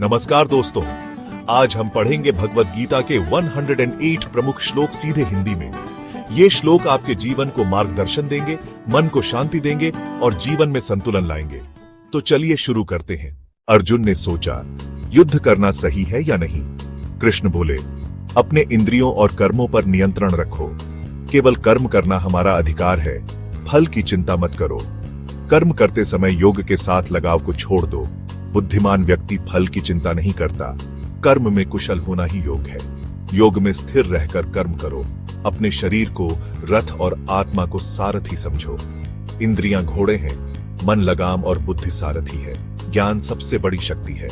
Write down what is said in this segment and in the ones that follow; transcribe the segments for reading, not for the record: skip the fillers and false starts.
नमस्कार दोस्तों, आज हम पढ़ेंगे भगवत गीता के 108 प्रमुख श्लोक सीधे हिंदी में। ये श्लोक आपके जीवन को मार्गदर्शन देंगे, मन को शांति देंगे और जीवन में संतुलन लाएंगे। तो चलिए शुरू करते हैं। अर्जुन ने सोचा, युद्ध करना सही है या नहीं? कृष्ण बोले, अपने इंद्रियों और कर्मों पर नियंत्रण रखो। केवल कर्म करना हमारा अधिकार है, फल की चिंता मत करो। कर्म करते समय योग के साथ लगाव को छोड़ दो। बुद्धिमान व्यक्ति फल की चिंता नहीं करता। कर्म में कुशल होना ही योग है। योग में स्थिर रहकर कर्म करो। अपने शरीर को रथ और आत्मा को सारथी समझो। इंद्रियां घोड़े हैं, मन लगाम और बुद्धि सारथी है। ज्ञान सबसे बड़ी शक्ति है।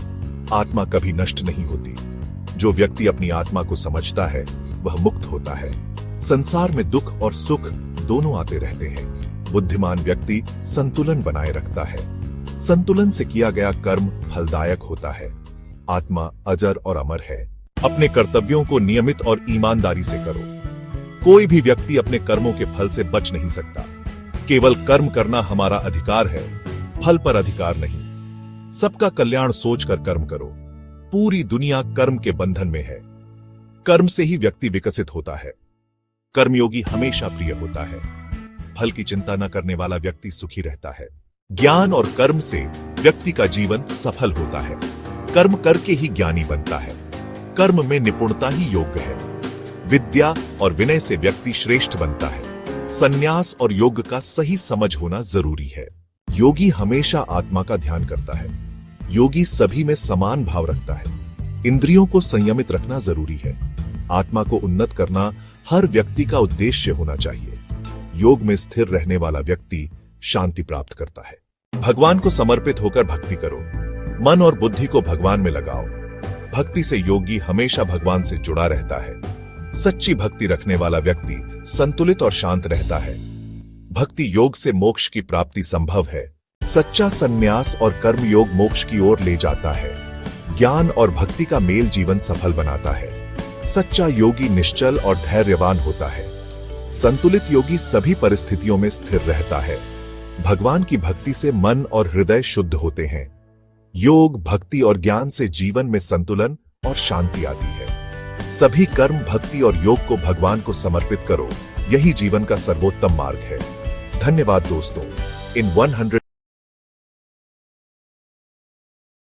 आत्मा कभी नष्ट नहीं होती। जो व्यक्ति अपनी आत्मा को समझता है वह मुक्त होता है। संसार में दुख और सुख दोनों आते रहते हैं। बुद्धिमान व्यक्ति संतुलन बनाए रखता है। संतुलन से किया गया कर्म फलदायक होता है। आत्मा अजर और अमर है। अपने कर्तव्यों को नियमित और ईमानदारी से करो। कोई भी व्यक्ति अपने कर्मों के फल से बच नहीं सकता। केवल कर्म करना हमारा अधिकार है, फल पर अधिकार नहीं। सबका कल्याण सोचकर कर्म करो। पूरी दुनिया कर्म के बंधन में है। कर्म से ही व्यक्ति विकसित होता है। कर्मयोगी हमेशा प्रिय होता है। फल की चिंता न करने वाला व्यक्ति सुखी रहता है। ज्ञान और कर्म से व्यक्ति का जीवन सफल होता है। कर्म करके ही ज्ञानी बनता है। कर्म में निपुणता ही योग्य है। विद्या और विनय से व्यक्ति श्रेष्ठ बनता है। संन्यास और योग का सही समझ होना जरूरी है। योगी हमेशा आत्मा का ध्यान करता है। योगी सभी में समान भाव रखता है। इंद्रियों को संयमित रखना जरूरी है। आत्मा को उन्नत करना हर व्यक्ति का उद्देश्य होना चाहिए। योग में स्थिर रहने वाला व्यक्ति शांति प्राप्त करता है। भगवान को समर्पित होकर भक्ति करो। मन और बुद्धि को भगवान में लगाओ। भक्ति से योगी हमेशा भगवान से जुड़ा रहता है। सच्ची भक्ति रखने वाला व्यक्ति संतुलित और शांत रहता है। भक्ति योग से मोक्ष की प्राप्ति संभव है। सच्चा संन्यास और कर्म योग मोक्ष की ओर ले जाता है। ज्ञान और भक्ति का मेल जीवन सफल बनाता है। सच्चा योगी निश्चल और धैर्यवान होता है। संतुलित योगी सभी परिस्थितियों में स्थिर रहता है। भगवान की भक्ति से मन और हृदय शुद्ध होते हैं। योग, भक्ति और ज्ञान से जीवन में संतुलन और शांति आती है। सभी कर्म, भक्ति और योग को भगवान को समर्पित करो। यही जीवन का सर्वोत्तम मार्ग है। धन्यवाद दोस्तों। इन 100